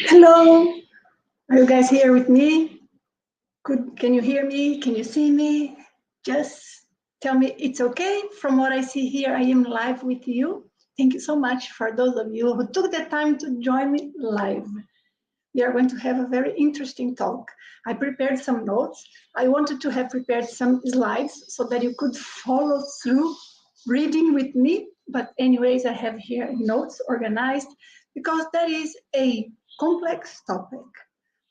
Hello, are you guys here with me? Can you hear me? Can you see me? Just tell me it's okay. From what I see here, I am live with you. Thank you so much for those of you who took the time to join me live. We are going to have a very interesting talk. I prepared some notes. I wanted to have prepared some slides so that you could follow through reading with me. But anyways, I have here notes organized because that is a complex topic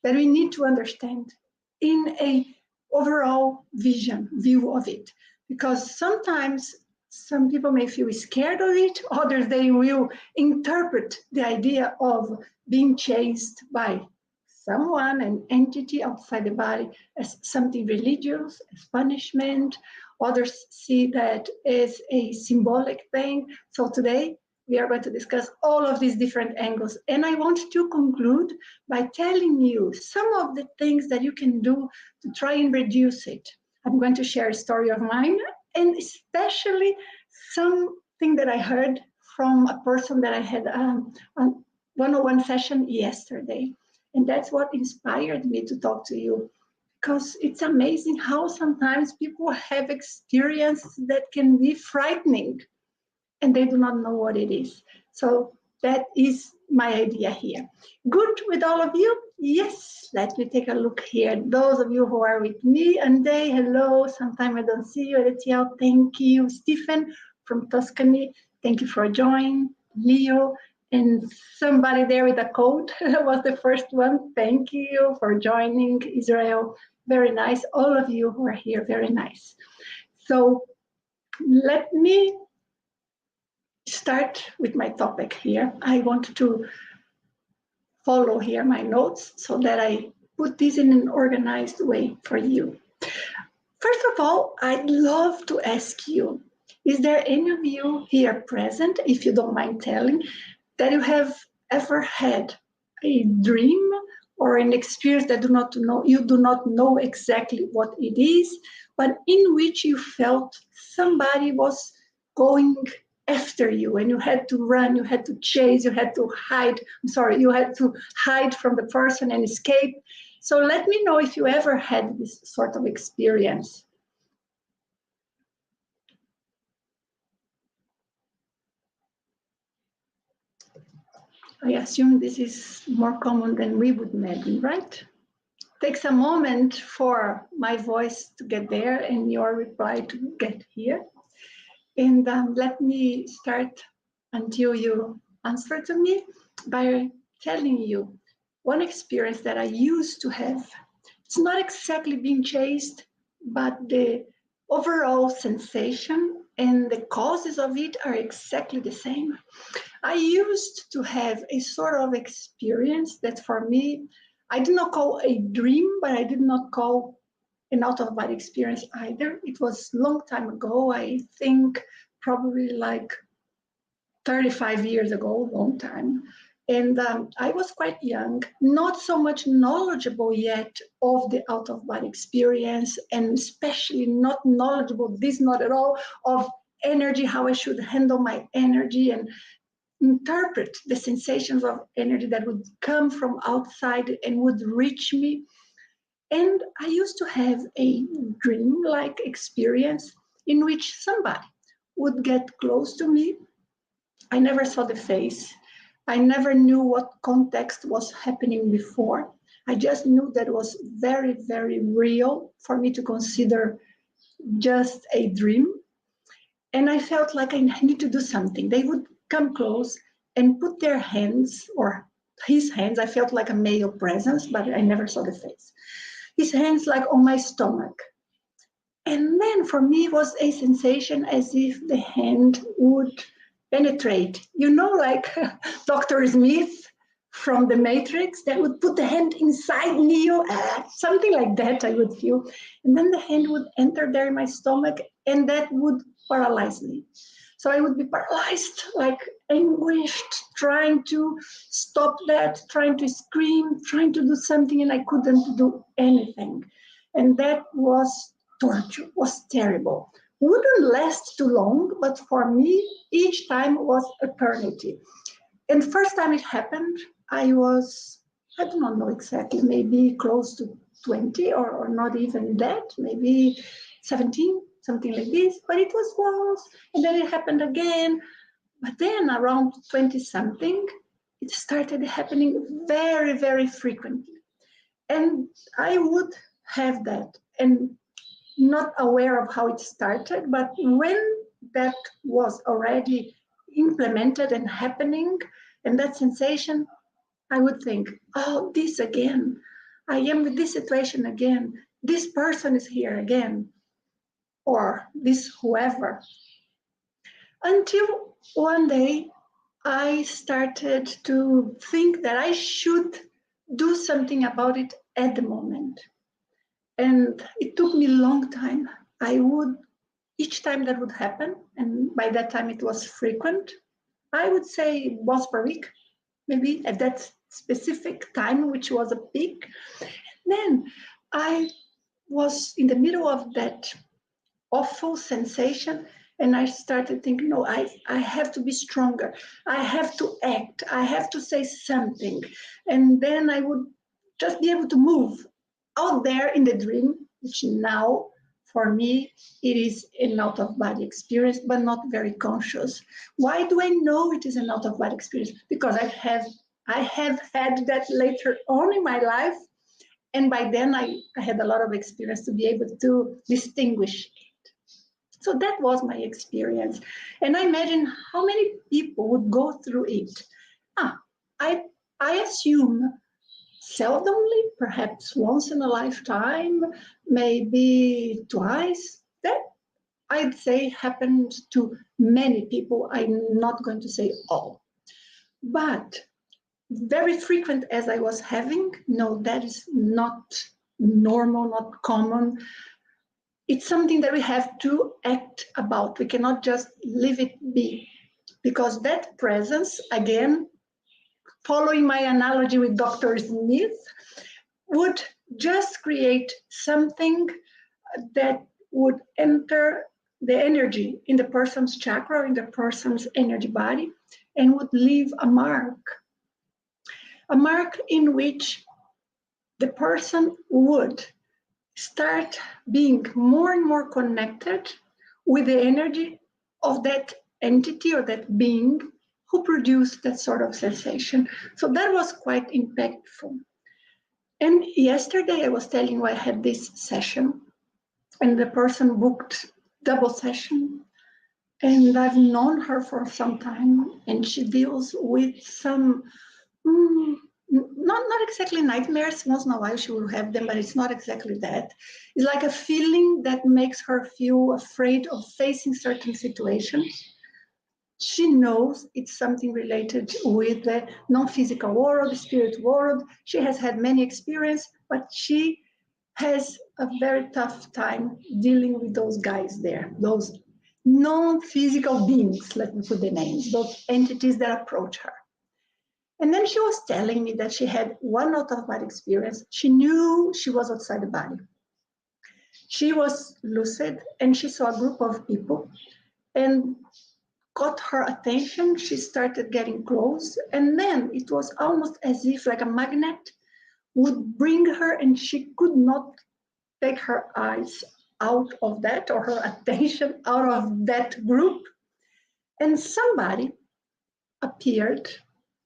that we need to understand in a overall view of it. Because sometimes some people may feel scared of it, others they will interpret the idea of being chased by someone, an entity outside the body, as something religious, as punishment. Others see that as a symbolic thing. So today we are going to discuss all of these different angles. And I want to conclude by telling you some of the things that you can do to try and reduce it. I'm going to share a story of mine, and especially something that I heard from a person that I had a one-on-one session yesterday. And that's what inspired me to talk to you, because it's amazing how sometimes people have experiences that can be frightening and they do not know what it is. So that is my idea here. Good with all of you? Yes, let me take a look here. Those of you who are with me, Ande, hello. Sometime I don't see you. Etiel, thank you. Stephen from Tuscany, thank you for joining. Leo, and somebody there with a code was the first one. Thank you for joining. Israel, very nice. All of you who are here, very nice. So let me start with my topic here. I want to follow here my notes so that I put this in an organized way for you. First of all, I'd love to ask you, is there any of you here present, if you don't mind telling, that you have ever had a dream or an experience that you do not know exactly what it is, but in which you felt somebody was going after you and you had to run, you had to chase, you had to hide. You had to hide from the person and escape. So let me know if you ever had this sort of experience. I assume this is more common than we would imagine, right? Takes a moment for my voice to get there and your reply to get here. And let me start until you answer to me by telling you one experience that I used to have. It's not exactly being chased, but the overall sensation and the causes of it are exactly the same. I used to have a sort of experience that for me, I did not call a dream, but I did not call an out-of-body experience either. It was a long time ago, I think probably like 35 years ago, long time. And I was quite young, not so much knowledgeable yet of the out-of-body experience, and especially not knowledgeable, this not at all, of energy, how I should handle my energy and interpret the sensations of energy that would come from outside and would reach me. And I used to have a dream-like experience in which somebody would get close to me. I never saw the face. I never knew what context was happening before. I just knew that it was very, very real for me to consider just a dream. And I felt like I need to do something. They would come close and put their hands, or his hands, I felt like a male presence, but I never saw the face. His hands like on my stomach. And then for me, it was a sensation as if the hand would penetrate. You know, like Dr. Smith from The Matrix, that would put the hand inside Neo, something like that I would feel. And then the hand would enter there in my stomach, and that would paralyze me. So I would be paralyzed, like anguished, trying to stop that, trying to scream, trying to do something, and I couldn't do anything. And that was torture, was terrible. wouldn't last too long, but for me, each time was eternity. And first time it happened, I do not know exactly, maybe close to 20 or not even that, maybe 17, something like this. But it was once, and then it happened again. But then around 20 something, it started happening very, very frequently. And I would have that and not aware of how it started, but when that was already implemented and happening, and that sensation, I would think, oh, this again. I am with this situation again. This person is here again, or this whoever. Until one day, I started to think that I should do something about it at the moment. And it took me a long time. Each time that would happen, and by that time it was frequent, I would say once per week, maybe at that specific time, which was a peak. Then I was in the middle of that awful sensation, and I started thinking, no, I have to be stronger. I have to act. I have to say something. And then I would just be able to move out there in the dream, which now for me, it is an out-of-body experience, but not very conscious. Why do I know it is an out-of-body experience? Because I have had that later on in my life, and by then I had a lot of experience to be able to distinguish it. So that was my experience. And I imagine how many people would go through it. I assume seldomly, perhaps once in a lifetime, maybe twice. That I'd say happened to many people. I'm not going to say all. But very frequent as I was having, no, that is not normal, not common. It's something that we have to act about. We cannot just leave it be, because that presence, again, following my analogy with Dr. Smith, would just create something that would enter the energy in the person's chakra, in the person's energy body, and would leave a mark in which the person would start being more and more connected with the energy of that entity or that being who produced that sort of sensation. So that was quite impactful. And yesterday I was telling you I had this session, and the person booked double session, and I've known her for some time, and she deals with some not exactly nightmares. Once in a while she will have them, but it's not exactly that. It's like a feeling that makes her feel afraid of facing certain situations. She knows it's something related with the non-physical world, the spirit world. She has had many experiences, but she has a very tough time dealing with those guys there, those non-physical beings, let me put the names, those entities that approach her. And then she was telling me that she had one out-of-body experience. She knew she was outside the body. She was lucid, and she saw a group of people and caught her attention. She started getting close, and then it was almost as if like a magnet would bring her, and she could not take her eyes out of that, or her attention out of that group. And somebody appeared,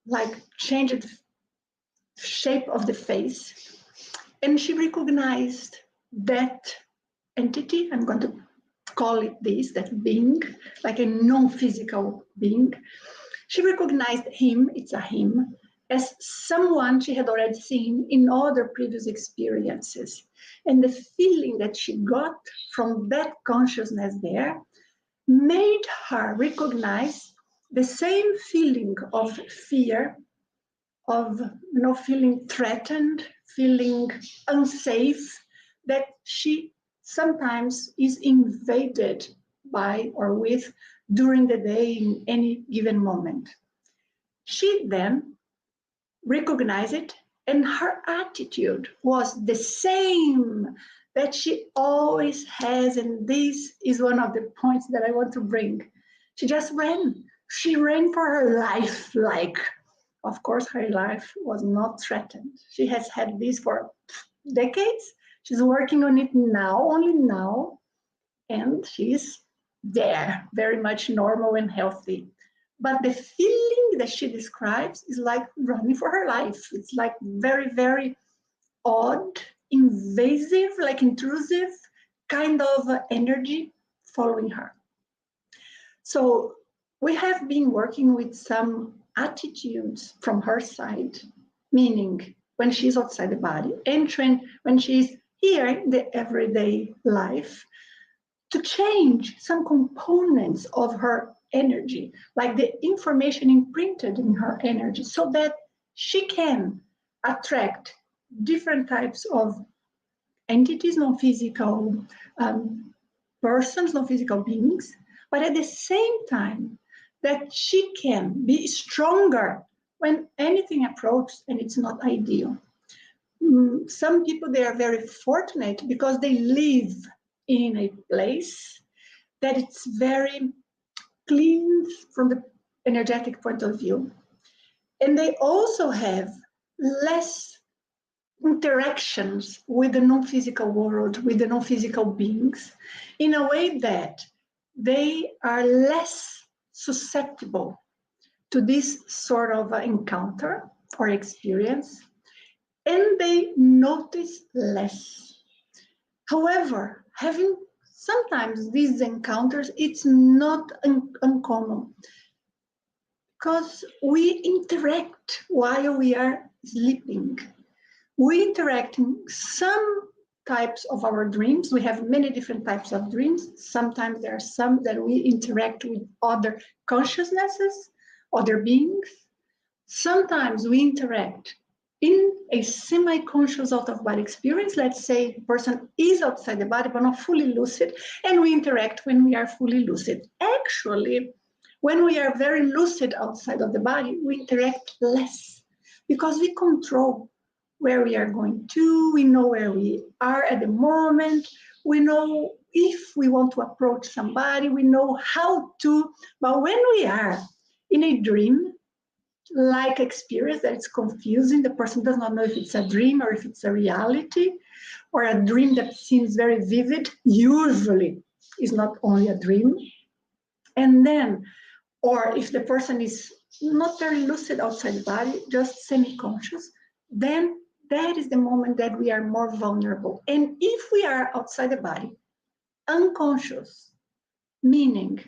like changed shape of the face, and she recognized that entity. I'm going to call it this, that being, like a non-physical being. She recognized him, it's a him, as someone she had already seen in other previous experiences. And the feeling that she got from that consciousness there made her recognize the same feeling of fear, of feeling threatened, feeling unsafe, that she sometimes is invaded by or with during the day in any given moment. She then recognized it, and her attitude was the same that she always has, and this is one of the points that I want to bring. She just ran. She ran for her life, like, of course, her life was not threatened. She has had this for decades. She's working on it now, only now, and she's there, very much normal and healthy. But the feeling that she describes is like running for her life. It's like very, very odd, invasive, like intrusive kind of energy following her. So we have been working with some attitudes from her side, meaning when she's outside the body and when she's here in the everyday life, to change some components of her energy, like the information imprinted in her energy, so that she can attract different types of entities, non-physical persons, non-physical beings, but at the same time that she can be stronger when anything approaches and it's not ideal. Some people, they are very fortunate because they live in a place that it's very clean from the energetic point of view. And they also have less interactions with the non-physical world, with the non-physical beings, in a way that they are less susceptible to this sort of encounter or experience, and they notice less. However, having sometimes these encounters, it's not uncommon, because we interact while we are sleeping. We interact in some types of our dreams. We have many different types of dreams. Sometimes there are some that we interact with other consciousnesses, other beings. Sometimes we interact in a semi-conscious out-of-body experience. Let's say the person is outside the body but not fully lucid, and we interact when we are fully lucid. Actually, when we are very lucid outside of the body, we interact less because we control where we are going to, we know where we are at the moment, we know if we want to approach somebody, we know how to. But when we are in a dream, like experience that it's confusing, the person does not know if it's a dream or if it's a reality, or a dream that seems very vivid, usually is not only a dream. And then, or if the person is not very lucid outside the body, just semi-conscious, then that is the moment that we are more vulnerable. And if we are outside the body, unconscious, meaning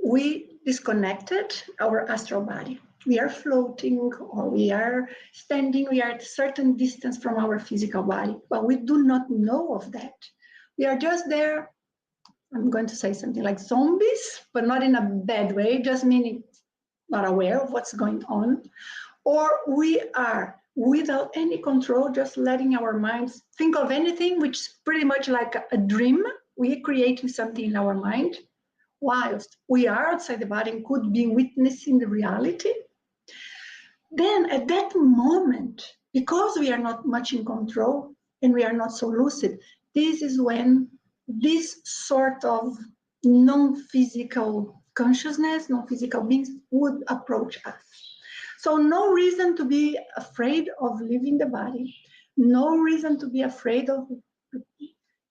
we disconnected our astral body, we are floating or we are standing, we are at a certain distance from our physical body, but we do not know of that. We are just there, I'm going to say something like zombies, but not in a bad way, just meaning not aware of what's going on. Or we are without any control, just letting our minds think of anything, which is pretty much like a dream. We are creating something in our mind, whilst we are outside the body and could be witnessing the reality. Then at that moment, because we are not much in control and we are not so lucid, this is when this sort of non-physical consciousness, non-physical beings would approach us. So no reason to be afraid of leaving the body, no reason to be afraid of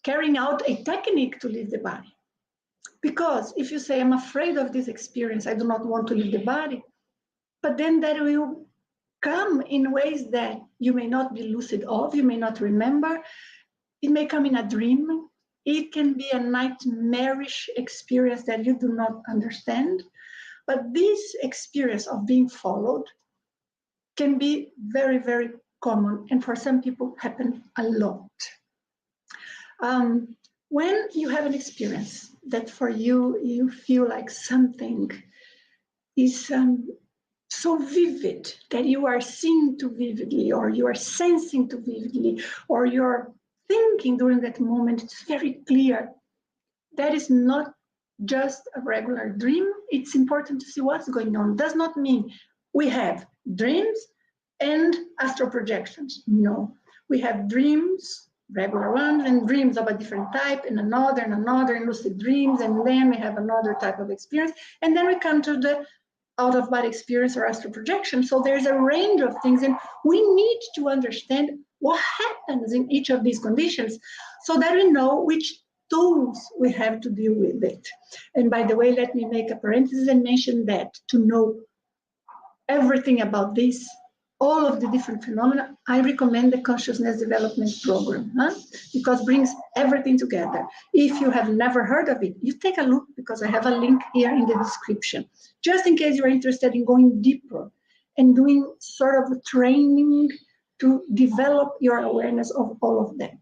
carrying out a technique to leave the body. Because if you say, I'm afraid of this experience, I do not want to leave the body, but then that will come in ways that you may not be lucid of, you may not remember. It may come in a dream. It can be a nightmarish experience that you do not understand. But this experience of being followed can be very, very common, and for some people happen a lot. When you have an experience that for you, you feel like something is so vivid that you are seeing too vividly, or you are sensing too vividly, or you're thinking during that moment, it's very clear. That is not just a regular dream. It's important to see what's going on. Does not mean we have dreams and astral projections. No, we have dreams regular ones, and dreams of a different type, and another, and lucid dreams, and then we have another type of experience, and then we come to the out-of-body experience or astral projection. So there's a range of things, and we need to understand what happens in each of these conditions so that we know which tools we have to deal with it. And by the way, let me make a parenthesis and mention that to know everything about this, all of the different phenomena, I recommend the Consciousness Development Program, because it brings everything together. If you have never heard of it, you take a look, because I have a link here in the description, just in case you're interested in going deeper and doing sort of a training to develop your awareness of all of that.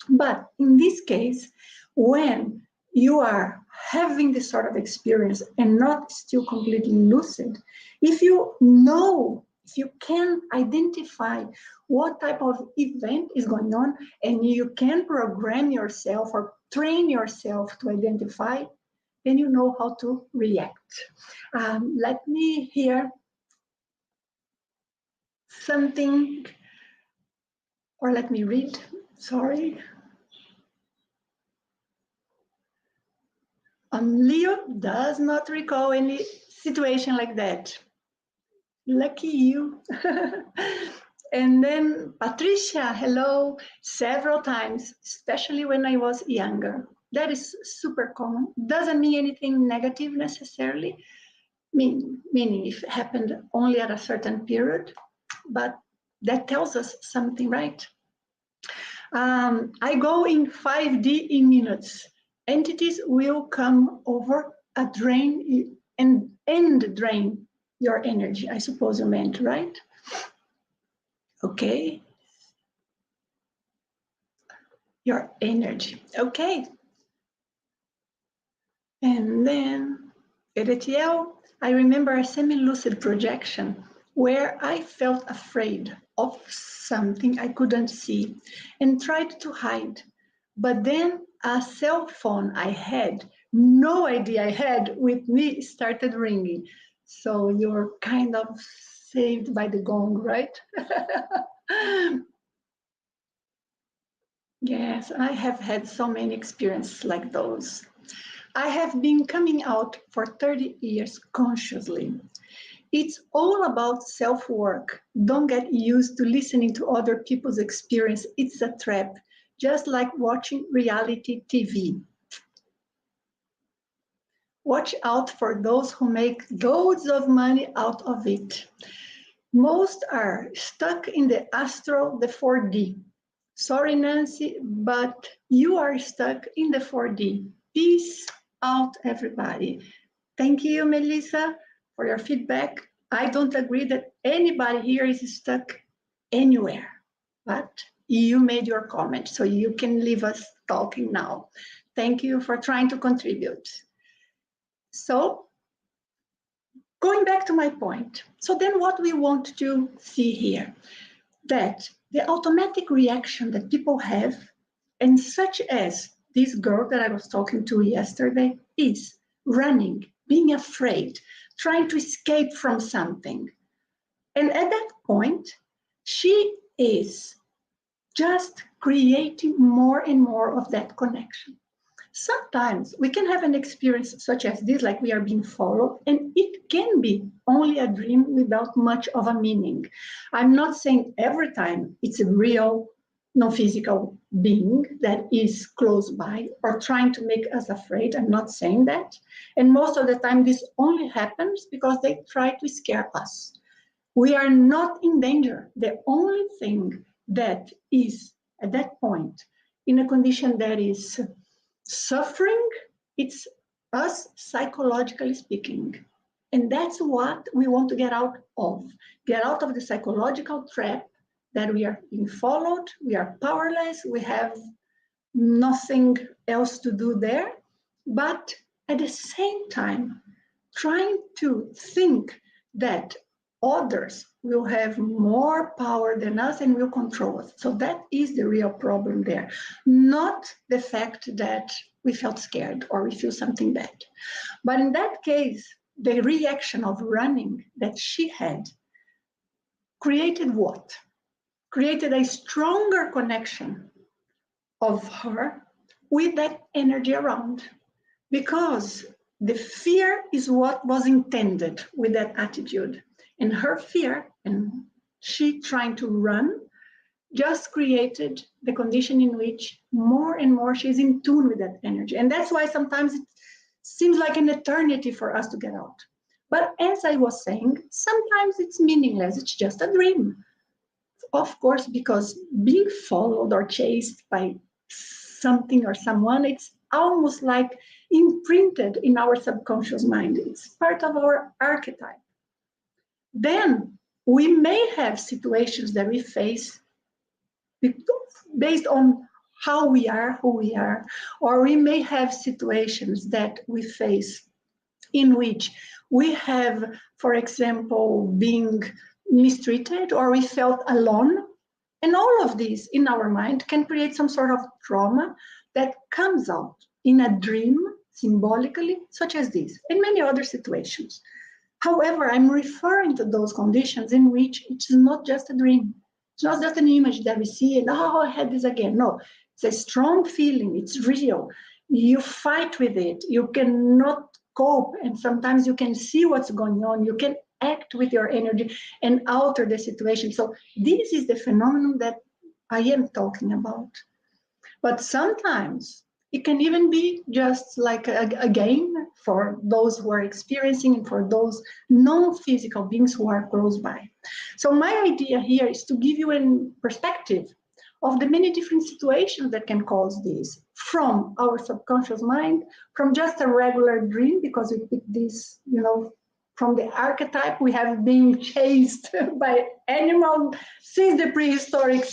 But in this case, when you are having this sort of experience and not still completely lucid, if you know, if you can identify what type of event is going on, and you can program yourself or train yourself to identify, then you know how to react. Let me hear something, or let me read, sorry. Leo does not recall any situation like that. Lucky you. And then Patricia, hello, several times, especially when I was younger. That is super common. Doesn't mean anything negative necessarily, meaning if it happened only at a certain period, but that tells us something, right? I go in 5D in minutes. Entities will come over a drain and drain your energy, I suppose you meant, right? Okay. Your energy, okay. And then, Eretiel, I remember a semi-lucid projection where I felt afraid of something I couldn't see and tried to hide. But then a cell phone I had, no idea I had, with me started ringing. So you're kind of saved by the gong, right? Yes, I have had so many experiences like those. I have been coming out for 30 years consciously. It's all about self-work. Don't get used to listening to other people's experience. It's a trap, just like watching reality TV. Watch out for those who make loads of money out of it. Most are stuck in the astral, the 4D. Sorry, Nancy, but you are stuck in the 4D. Peace out, everybody. Thank you, Melissa, for your feedback. I don't agree that anybody here is stuck anywhere, but you made your comment, so you can leave us talking now. Thank you for trying to contribute. So, going back to my point. So then what we want to see here, that the automatic reaction that people have, and such as this girl that I was talking to yesterday, is running, being afraid, trying to escape from something. And at that point, she is just creating more and more of that connection. Sometimes we can have an experience such as this, like we are being followed, and it can be only a dream without much of a meaning. I'm not saying every time it's a real non-physical being that is close by or trying to make us afraid. I'm not saying that. And most of the time this only happens because they try to scare us. We are not in danger. The only thing that is at that point in a condition that is suffering, it's us psychologically speaking. And that's what we want to get out of. Get out of the psychological trap that we are being followed, we are powerless, we have nothing else to do there. But at the same time, trying to think that others will have more power than us and will control us. So that is the real problem there, not the fact that we felt scared or we feel something bad. But in that case, the reaction of running that she had created what? Created a stronger connection of her with that energy around, because the fear is what was intended with that attitude. And her fear and she trying to run just created the condition in which more and more she's in tune with that energy. And that's why sometimes it seems like an eternity for us to get out. But as I was saying, sometimes it's meaningless, it's just a dream. Of course, because being followed or chased by something or someone, it's almost like imprinted in our subconscious mind. It's part of our archetype. Then we may have situations that we face based on how we are, who we are, or we may have situations that we face in which we have, for example, being mistreated or we felt alone. And all of this in our mind can create some sort of trauma that comes out in a dream symbolically, such as this, and many other situations. However, I'm referring to those conditions in which it's not just a dream. It's not just an image that we see and, oh, I had this again. No, it's a strong feeling. It's real. You fight with it. You cannot cope. And sometimes you can see what's going on. You can act with your energy and alter the situation. So this is the phenomenon that I am talking about. But sometimes it can even be just like a game for those who are experiencing and for those non-physical beings who are close by. So my idea here is to give you a perspective of the many different situations that can cause this, from our subconscious mind, from just a regular dream, because we pick this, from the archetype we have been chased by animals since the prehistoric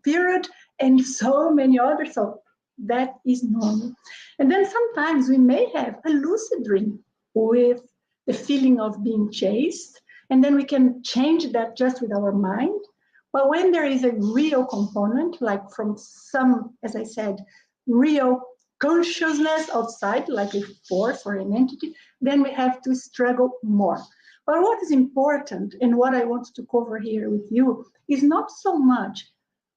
period, and so many others. So that is normal. And then sometimes we may have a lucid dream with the feeling of being chased, and then we can change that just with our mind. But when there is a real component, like from some, as I said, real consciousness outside, like a force or an entity, then we have to struggle more. But what is important, and what I want to cover here with you, is not so much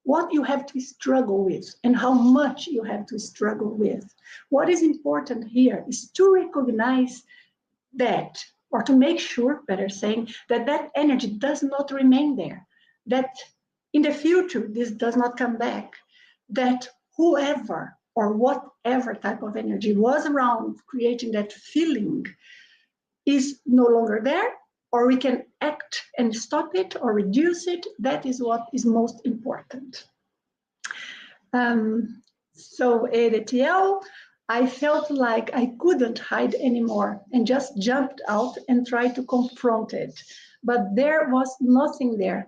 what you have to struggle with and how much you have to struggle with. What is important here is to recognize that, or to make sure, better saying, that that energy does not remain there, that in the future this does not come back, that whoever or whatever type of energy was around creating that feeling is no longer there, or we can act and stop it or reduce it. That is what is most important. So ADTL, I felt like I couldn't hide anymore and just jumped out and tried to confront it. But there was nothing there.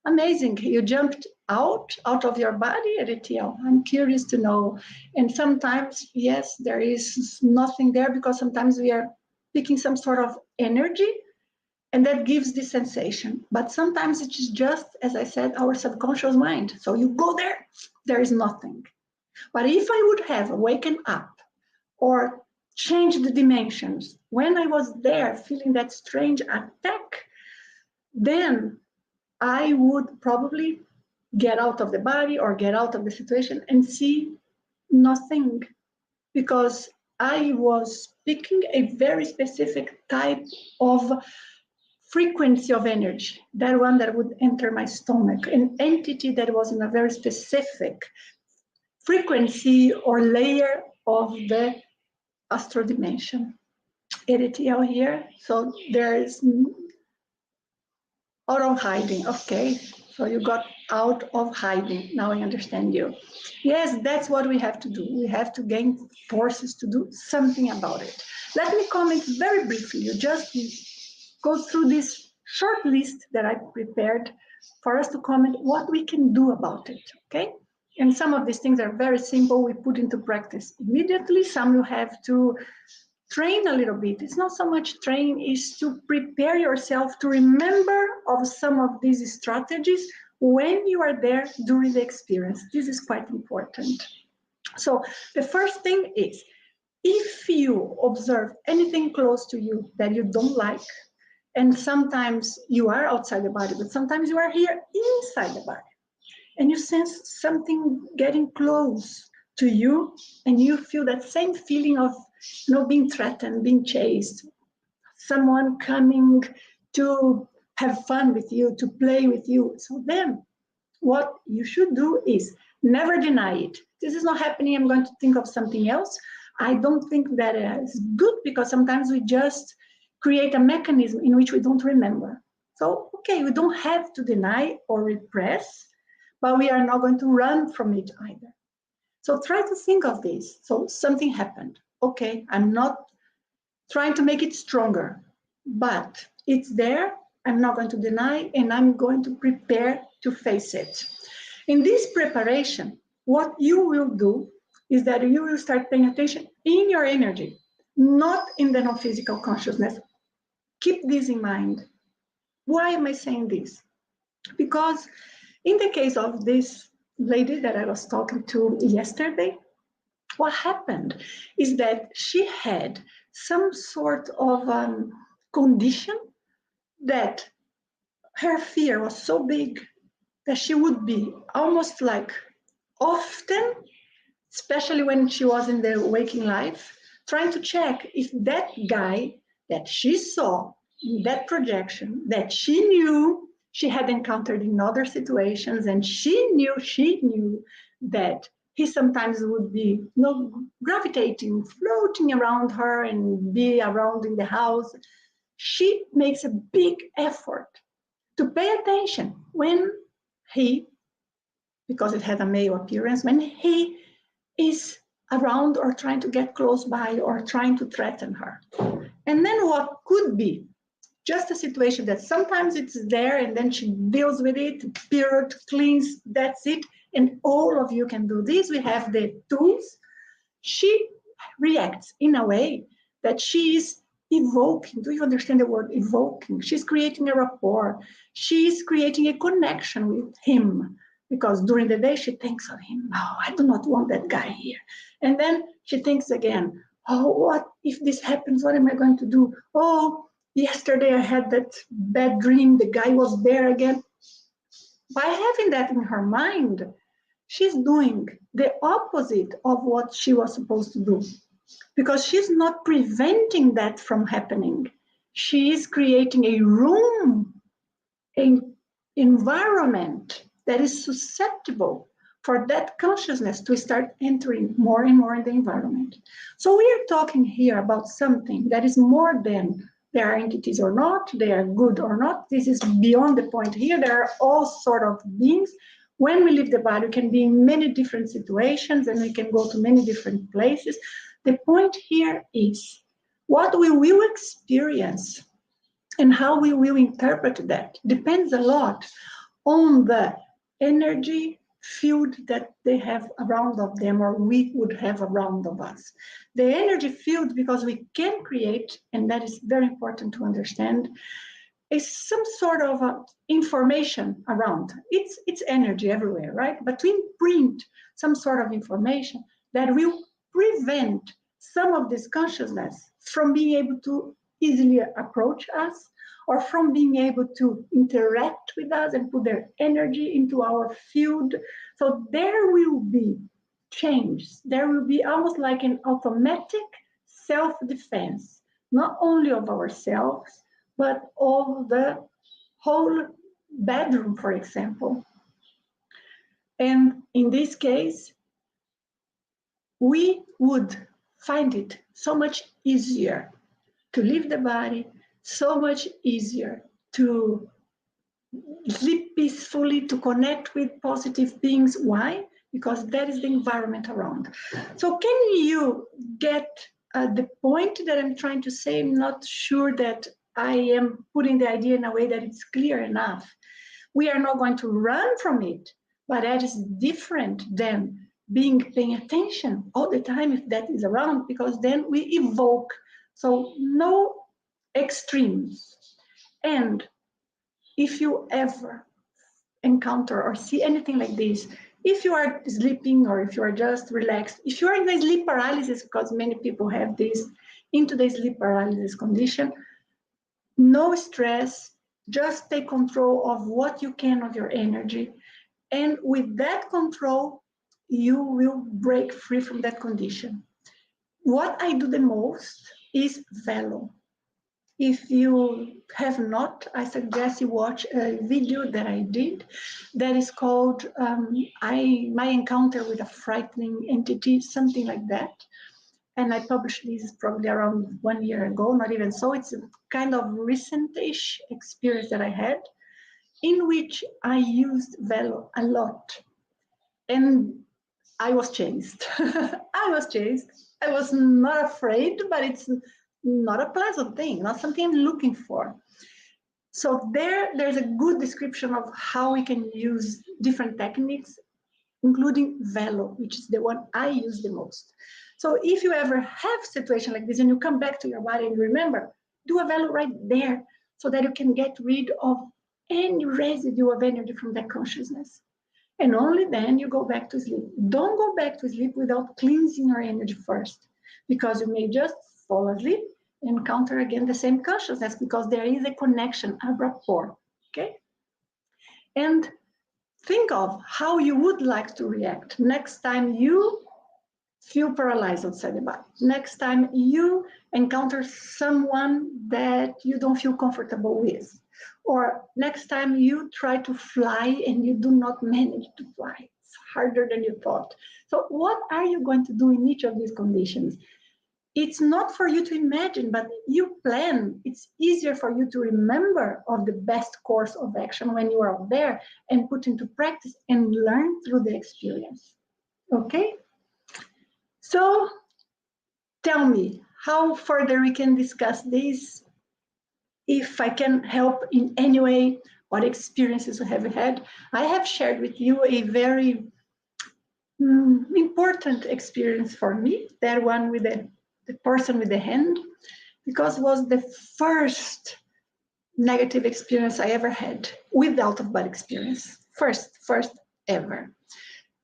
Amazing, you jumped out of your body, ADTL. I'm curious to know. And sometimes, yes, there is nothing there, because sometimes we are picking some sort of energy, and that gives the sensation. But sometimes it's just, as I said, our subconscious mind. So you go there, there is nothing. But if I would have waken up or changed the dimensions when I was there feeling that strange attack, then I would probably get out of the body or get out of the situation and see nothing, because I was picking a very specific type of frequency of energy, that one that would enter my stomach, an entity that was in a very specific frequency or layer of the astral dimension. ADTL here, so there is out of hiding. Okay, so you got out of hiding. Now I understand you. Yes, that's what we have to do. We have to gain forces to do something about it. Let me comment very briefly. You just go through this short list that I prepared for us to comment what we can do about it, okay? And some of these things are very simple. We put into practice immediately. Some you have to train a little bit. It's not so much train, is to prepare yourself to remember of some of these strategies when you are there during the experience. This is quite important. So the first thing is, if you observe anything close to you that you don't like, and sometimes you are outside the body, but sometimes you are here inside the body, and you sense something getting close to you, and you feel that same feeling of being threatened, being chased, someone coming to have fun with you, to play with you. So then what you should do is never deny it. This is not happening, I'm going to think of something else. I don't think that is good, because sometimes we just create a mechanism in which we don't remember. So, okay, we don't have to deny or repress, but we are not going to run from it either. So try to think of this. So something happened. Okay, I'm not trying to make it stronger, but it's there. I'm not going to deny, and I'm going to prepare to face it. In this preparation, what you will do is that you will start paying attention in your energy, not in the non-physical consciousness. Keep this in mind. Why am I saying this? Because in the case of this lady that I was talking to yesterday, what happened is that she had some sort of condition that her fear was so big that she would be almost like often, especially when she was in the waking life, trying to check if that guy that she saw in that projection, that she knew she had encountered in other situations, and she knew that he sometimes would be gravitating, floating around her and be around in the house. She makes a big effort to pay attention when he, because it had a male appearance, when he is around or trying to get close by or trying to threaten her. And then what could be just a situation that sometimes it's there and then she deals with it, period, cleans, that's it. And all of you can do this. We have the tools. She reacts in a way that she is evoking. Do you understand the word evoking? She's creating a rapport. She's creating a connection with him, because during the day she thinks of him. Oh, I do not want that guy here. And then she thinks again, oh, what if this happens? What am I going to do? Oh, yesterday I had that bad dream. The guy was there again. By having that in her mind, she's doing the opposite of what she was supposed to do, because she's not preventing that from happening. She is creating a room, an environment that is susceptible for that consciousness to start entering more and more in the environment. So we are talking here about something that is more than there are entities or not, they are good or not. This is beyond the point here. There are all sort of beings. When we leave the body, we can be in many different situations and we can go to many different places. The point here is what we will experience and how we will interpret that depends a lot on the energy field that they have around of them, or we would have around of us. The energy field, because we can create, and that is very important to understand, is some sort of information around. It's energy everywhere, right? But to imprint some sort of information that will prevent some of this consciousness from being able to easily approach us, or from being able to interact with us and put their energy into our field. So there will be change. There will be almost like an automatic self-defense, not only of ourselves, but of the whole bedroom, for example. And in this case, we would find it so much easier to leave the body, so much easier to sleep peacefully, to connect with positive beings. Why? Because that is the environment around. So can you get the point that I'm trying to say? I'm not sure that I am putting the idea in a way that it's clear enough. We are not going to run from it, but that is different than paying attention all the time if that is around, because then we evoke. So no extremes. And if you ever encounter or see anything like this, if you are sleeping or if you are just relaxed, if you are in a sleep paralysis, because many people have this, into the sleep paralysis condition, no stress, just take control of what you can of your energy And with that control, you will break free from that condition. What I do the most is velo. If you have not, I suggest you watch a video that I did that is called My Encounter with a Frightening Entity, something like that. And I published this probably around 1 year ago, not even so. It's a kind of recent-ish experience that I had in which I used velo a lot. And I was changed. I was changed. I was not afraid, but it's not a pleasant thing, not something I'm looking for. So there's a good description of how we can use different techniques, including velo, which is the one I use the most. So if you ever have a situation like this and you come back to your body and remember, do a velo right there so that you can get rid of any residue of energy from that consciousness. And only then you go back to sleep. Don't go back to sleep without cleansing your energy first, because you may just fall asleep and encounter again the same consciousness because there is a connection, a rapport, okay? And think of how you would like to react next time you feel paralyzed outside the body. Next time you encounter someone that you don't feel comfortable with. Or next time you try to fly and you do not manage to fly. It's harder than you thought. So what are you going to do in each of these conditions? It's not for you to imagine, but you plan. It's easier for you to remember of the best course of action when you are out there and put into practice and learn through the experience. Okay? So tell me how further we can discuss this, if I can help in any way, what experiences you have had. I have shared with you a very important experience for me, that one with the person with the hand, because it was the first negative experience I ever had with out-of-body experience. First ever.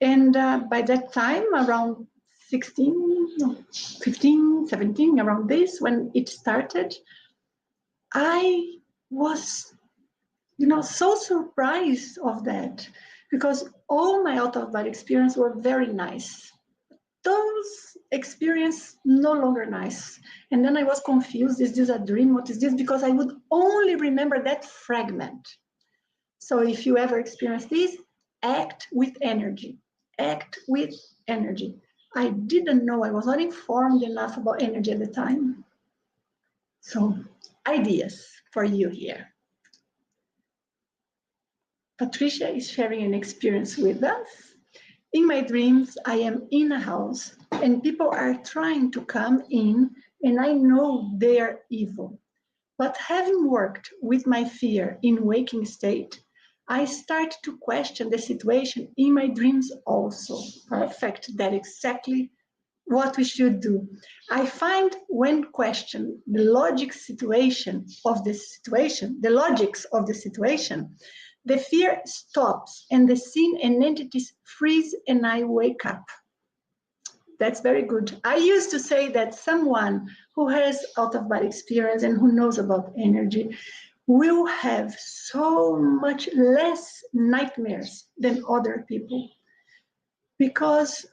And by that time, around 15, 17, around this, when it started, I was, so surprised of that, because all my out-of-body experience were very nice. Those experience no longer nice. And then I was confused, is this a dream? What is this? Because I would only remember that fragment. So if you ever experience this, act with energy. Act with energy. I didn't know, I was not informed enough about energy at the time. So, ideas for you here. Patricia is sharing an experience with us. In my dreams, I am in a house and people are trying to come in, and I know they are evil. But having worked with my fear in waking state, I start to question the situation in my dreams also. Perfect, that's exactly what we should do. I find when questioned the logics of the situation, the fear stops and the scene and entities freeze and I wake up. That's very good. I used to say that someone who has out-of-body experience and who knows about energy will have so much less nightmares than other people, because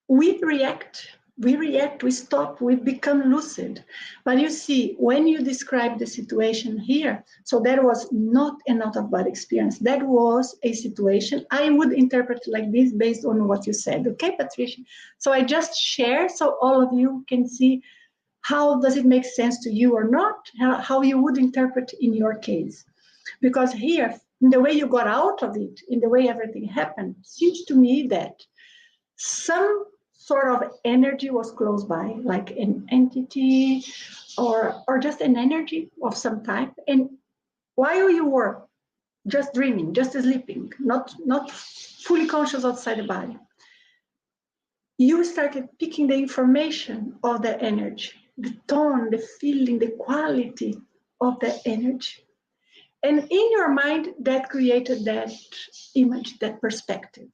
we react, we stop, we become lucid. But you see, when you describe the situation here, so that was not an out-of-body experience, that was a situation I would interpret like this based on what you said. Okay, Patricia? So I just share so all of you can see how does it make sense to you or not, how you would interpret in your case. Because here, in the way you got out of it, in the way everything happened, seems to me that some sort of energy was close by, like an entity or just an energy of some type. And while you were just dreaming, just sleeping, not fully conscious outside the body, you started picking the information of the energy, the tone, the feeling, the quality of the energy. And in your mind, that created that image, that perspective.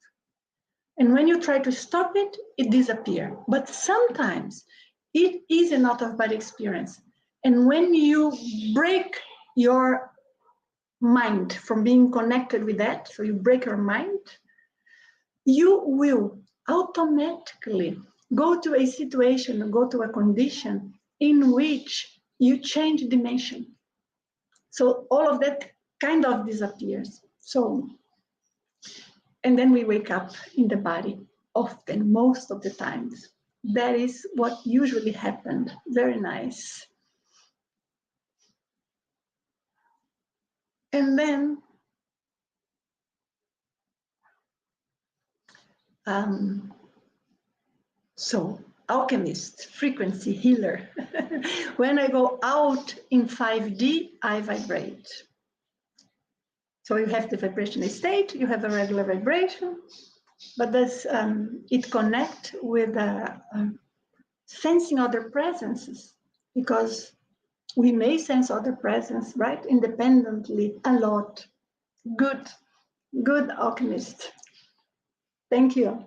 And when you try to stop it, it disappears. But sometimes it is an out-of-body experience. And when you break your mind from being connected with that, so you break your mind, you will automatically go to a situation, go to a condition in which you change dimension. So all of that kind of disappears. So, and then we wake up in the body, often, most of the times. That is what usually happened. Very nice. And then so alchemist, frequency healer. When I go out in 5D, I vibrate. So you have the vibrational state, you have a regular vibration, but this, it connects with sensing other presences, because we may sense other presence, right, independently a lot. Good, good alchemist. Thank you.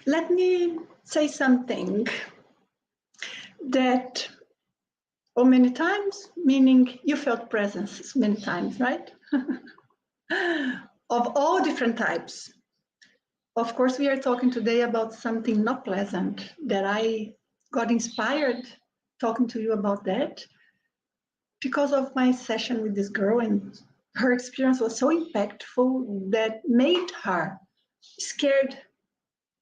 Let me say something that, many times, meaning you felt presence many times, right? Of all different types. Of course, we are talking today about something not pleasant, that I got inspired talking to you about that because of my session with this girl, and her experience was so impactful that made her scared,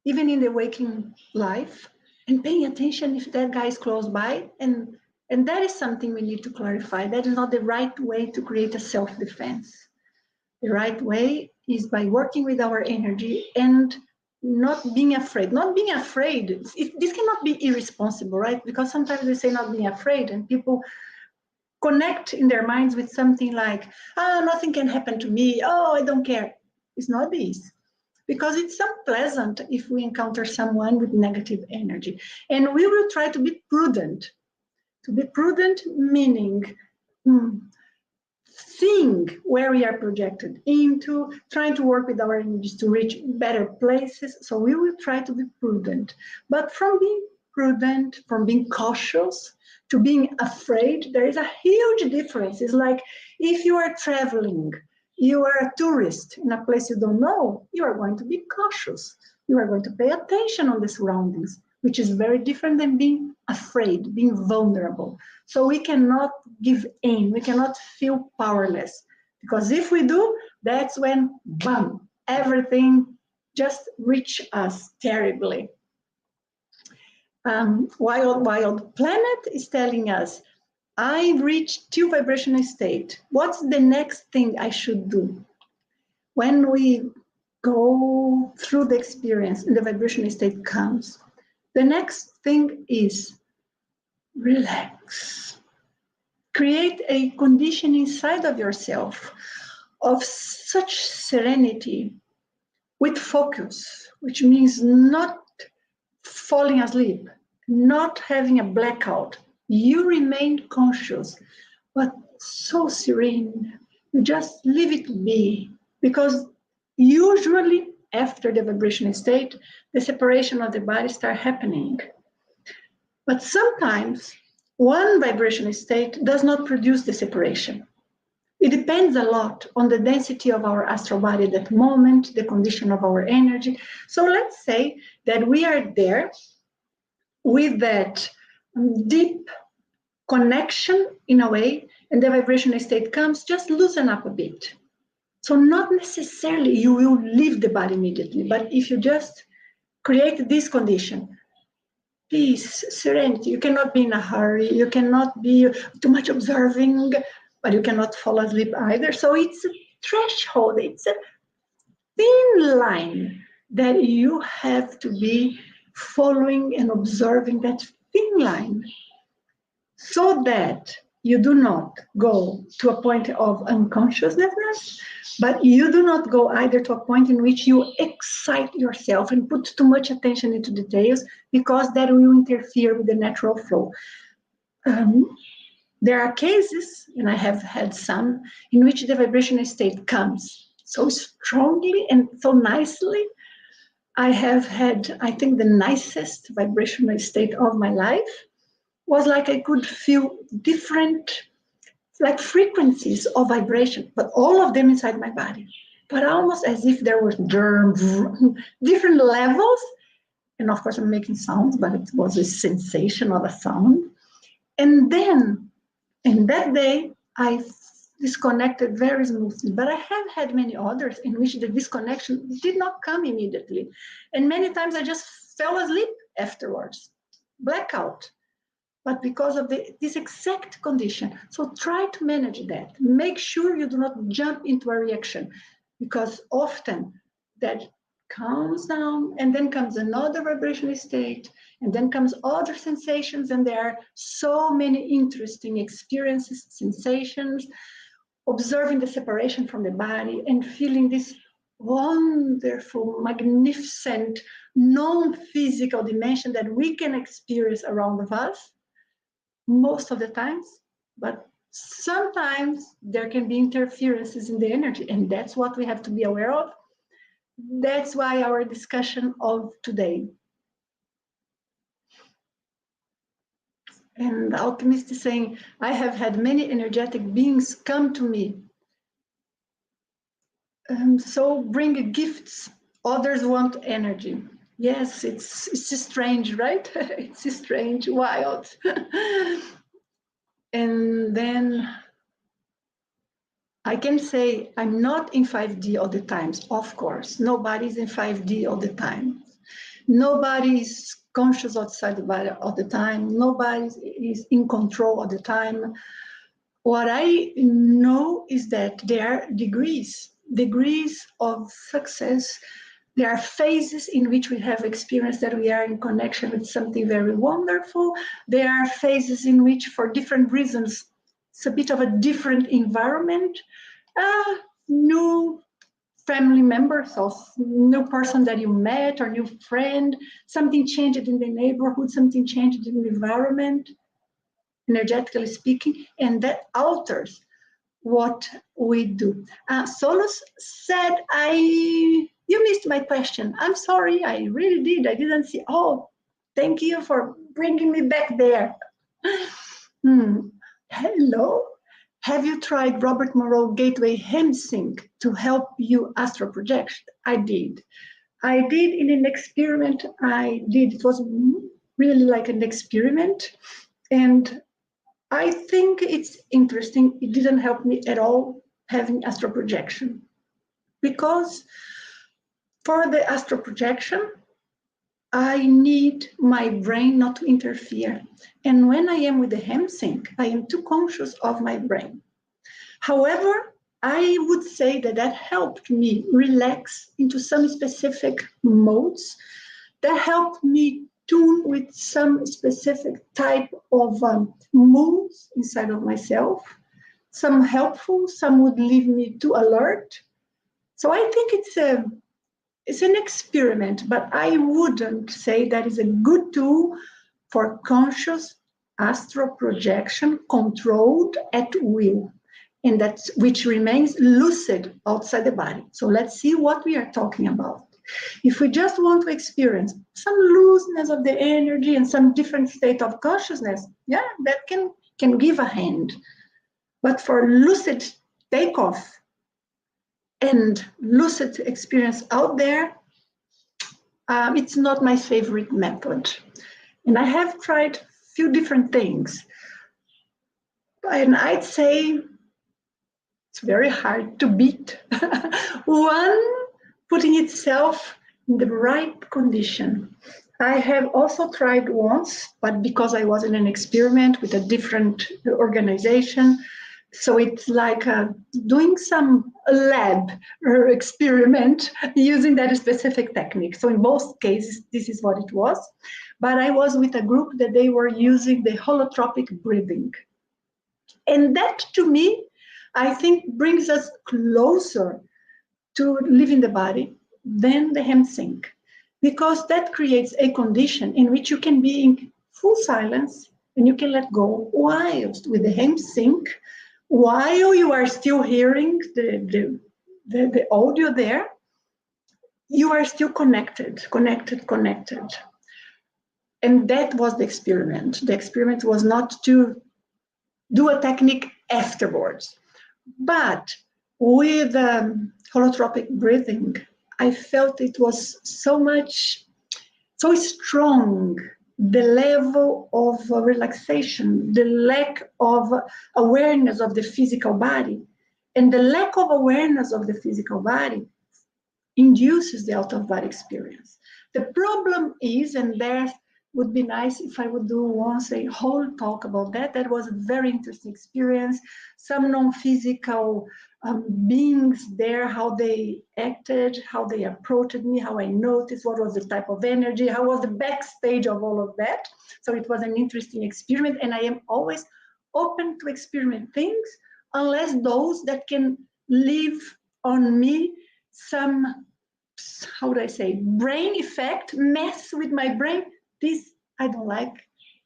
even in the waking life, and paying attention if that guy is close by. And that is something we need to clarify. That is not the right way to create a self-defense. The right way is by working with our energy and not being afraid. Not being afraid, this cannot be irresponsible, right? Because sometimes we say not being afraid, and people connect in their minds with something like, nothing can happen to me, I don't care. It's not this. Because it's unpleasant if we encounter someone with negative energy. And we will try to be prudent. To be prudent meaning seeing where we are projected into, trying to work with our energies to reach better places. So we will try to be prudent. But from being prudent, from being cautious, to being afraid, there is a huge difference. It's like if you are traveling, you are a tourist in a place you don't know, you are going to be cautious. You are going to pay attention on the surroundings, which is very different than being afraid, being vulnerable. So we cannot give in, we cannot feel powerless. Because if we do, that's when, bam, everything just reach us terribly. Wild Planet is telling us, I reached 2 vibrational state. What's the next thing I should do? When we go through the experience and the vibrational state comes, the next thing is relax. Create a condition inside of yourself of such serenity with focus, which means not falling asleep, not having a blackout. You remain conscious, but so serene. You just leave it be, because usually after the vibrational state, the separation of the body starts happening. But sometimes one vibrational state does not produce the separation. It depends a lot on the density of our astral body at that moment, the condition of our energy. So let's say that we are there with that deep connection in a way, and the vibrational state comes, just loosen up a bit. So not necessarily you will leave the body immediately, but if you just create this condition, peace, serenity, you cannot be in a hurry, you cannot be too much observing, but you cannot fall asleep either. So it's a threshold, it's a thin line that you have to be following and observing, that thin line, so that you do not go to a point of unconsciousness, but you do not go either to a point in which you excite yourself and put too much attention into details, because that will interfere with the natural flow. There are cases, and I have had some, in which the vibrational state comes so strongly and so nicely. I have had, I think, the nicest vibrational state of my life. Was like I could feel different like frequencies of vibration, but all of them inside my body. But almost as if there were different levels. And of course, I'm making sounds, but it was a sensation of a sound. And then, in that day, I disconnected very smoothly. But I have had many others in which the disconnection did not come immediately. And many times I just fell asleep afterwards, blackout. But because of this exact condition. So try to manage that. Make sure you do not jump into a reaction, because often that calms down and then comes another vibrational state, and then comes other sensations, and there are so many interesting experiences, sensations, observing the separation from the body and feeling this wonderful, magnificent, non-physical dimension that we can experience around us most of the times, but sometimes there can be interferences in the energy, and that's what we have to be aware of. That's why our discussion of today. And the alchemist is saying, I have had many energetic beings come to me. So bring gifts. Others want energy. Yes, it's strange, right? It's strange, wild. And then I can say I'm not in 5D all the times, of course. Nobody's in 5D all the time. Nobody's conscious outside the body all the time. Nobody is in control all the time. What I know is that there are degrees of success. There are phases in which we have experienced that we are in connection with something very wonderful. There are phases in which, for different reasons, it's a bit of a different environment. New family members or new person that you met or new friend, something changed in the neighborhood, something changed in the environment, energetically speaking, and that alters what we do. Solus said, you missed my question. I'm sorry, I really did. I didn't see. Oh, thank you for bringing me back there. Hello. Have you tried Robert Monroe Gateway Hemsync to help you astral project? I did in an experiment. It was really like an experiment. And I think it's interesting. It didn't help me at all having astral projection, because for the astral projection, I need my brain not to interfere. And when I am with the Hemsync, I am too conscious of my brain. However, I would say that helped me relax into some specific modes, that helped me tune with some specific type of moods inside of myself. Some helpful, some would leave me too alert. So I think it's an experiment, but I wouldn't say that is a good tool for conscious astral projection controlled at will, and which remains lucid outside the body. So let's see what we are talking about. If we just want to experience some looseness of the energy and some different state of consciousness, yeah, that can give a hand. But for lucid takeoff and lucid experience out there, it's not my favorite method. And I have tried a few different things. And I'd say it's very hard to beat. One, putting itself in the right condition. I have also tried once, but because I was in an experiment with a different organization, so it's like doing some lab or experiment using that specific technique. So in both cases, this is what it was. But I was with a group that they were using the holotropic breathing. And that, to me, I think brings us closer to living the body than the Hemsync, because that creates a condition in which you can be in full silence and you can let go, whilst with the Hemsync, while you are still hearing the audio there, you are still connected. And that was the experiment. The experiment was not to do a technique afterwards. But with holotropic breathing, I felt it was so strong, the level of relaxation, the lack of awareness of the physical body, and the lack of awareness of the physical body induces the out-of-body experience. The problem is, and there would be nice if I would do once a whole talk about that. That was a very interesting experience. Some non-physical beings there, how they acted, how they approached me, how I noticed what was the type of energy, how was the backstage of all of that. So it was an interesting experiment, and I am always open to experiment things, unless those that can leave on me some, how would I say, brain effect, mess with my brain. This I don't like,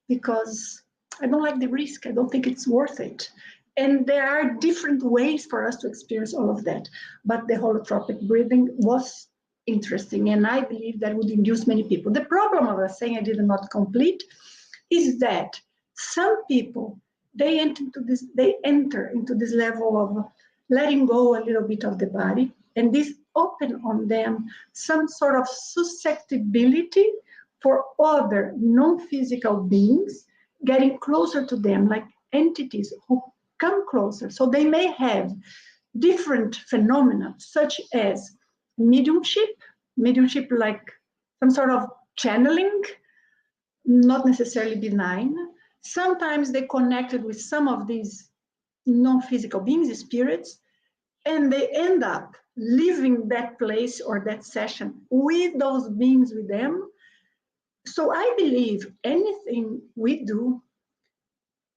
because I don't like the risk. I don't think it's worth it. And there are different ways for us to experience all of that. But the holotropic breathing was interesting, and I believe that would induce many people. The problem I was saying I did not complete is that some people, they enter into this level of letting go a little bit of the body, and this open on them some sort of susceptibility for other non-physical beings getting closer to them, like entities who come closer. So they may have different phenomena, such as mediumship like some sort of channeling, not necessarily benign. Sometimes they connected with some of these non-physical beings, spirits, and they end up leaving that place or that session with those beings with them. So I believe anything we do,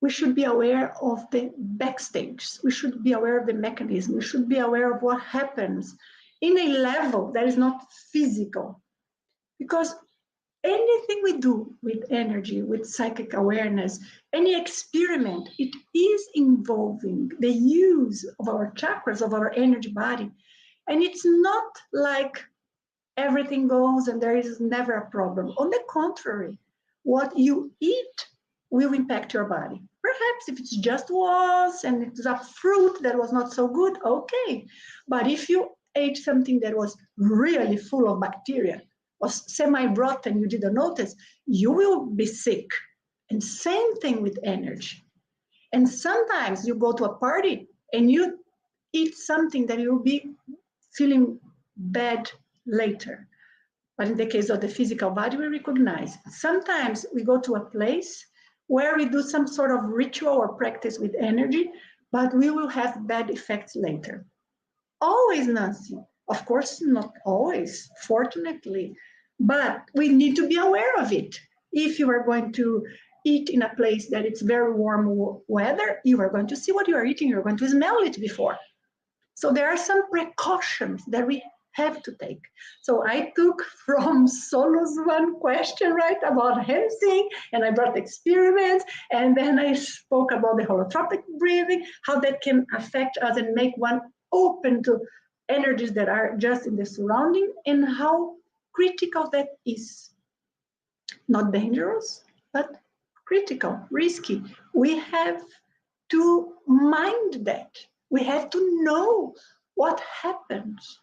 we should be aware of the backstage. We should be aware of the mechanism. We should be aware of what happens in a level that is not physical. Because anything we do with energy, with psychic awareness, any experiment, it is involving the use of our chakras, of our energy body. And it's not like everything goes and there is never a problem. On the contrary, what you eat will impact your body. Perhaps if it's just was and it's a fruit that was not so good, okay. But if you ate something that was really full of bacteria, was semi-rotten, you didn't notice, you will be sick. And same thing with energy. And sometimes you go to a party and you eat something that you'll be feeling bad later. But in the case of the physical body, we recognize. Sometimes we go to a place where we do some sort of ritual or practice with energy, but we will have bad effects later. Always, Nancy. Of course, not always, fortunately, but we need to be aware of it. If you are going to eat in a place that it's very warm weather, you are going to see what you are eating, you're going to smell it before. So there are some precautions that we have to take. So I took from Solo's one question, right, about hensing, and I brought experiments, and then I spoke about the holotropic breathing, how that can affect us and make one open to energies that are just in the surrounding, and how critical that is. Not dangerous, but critical, risky. We have to mind that. We have to know what happens,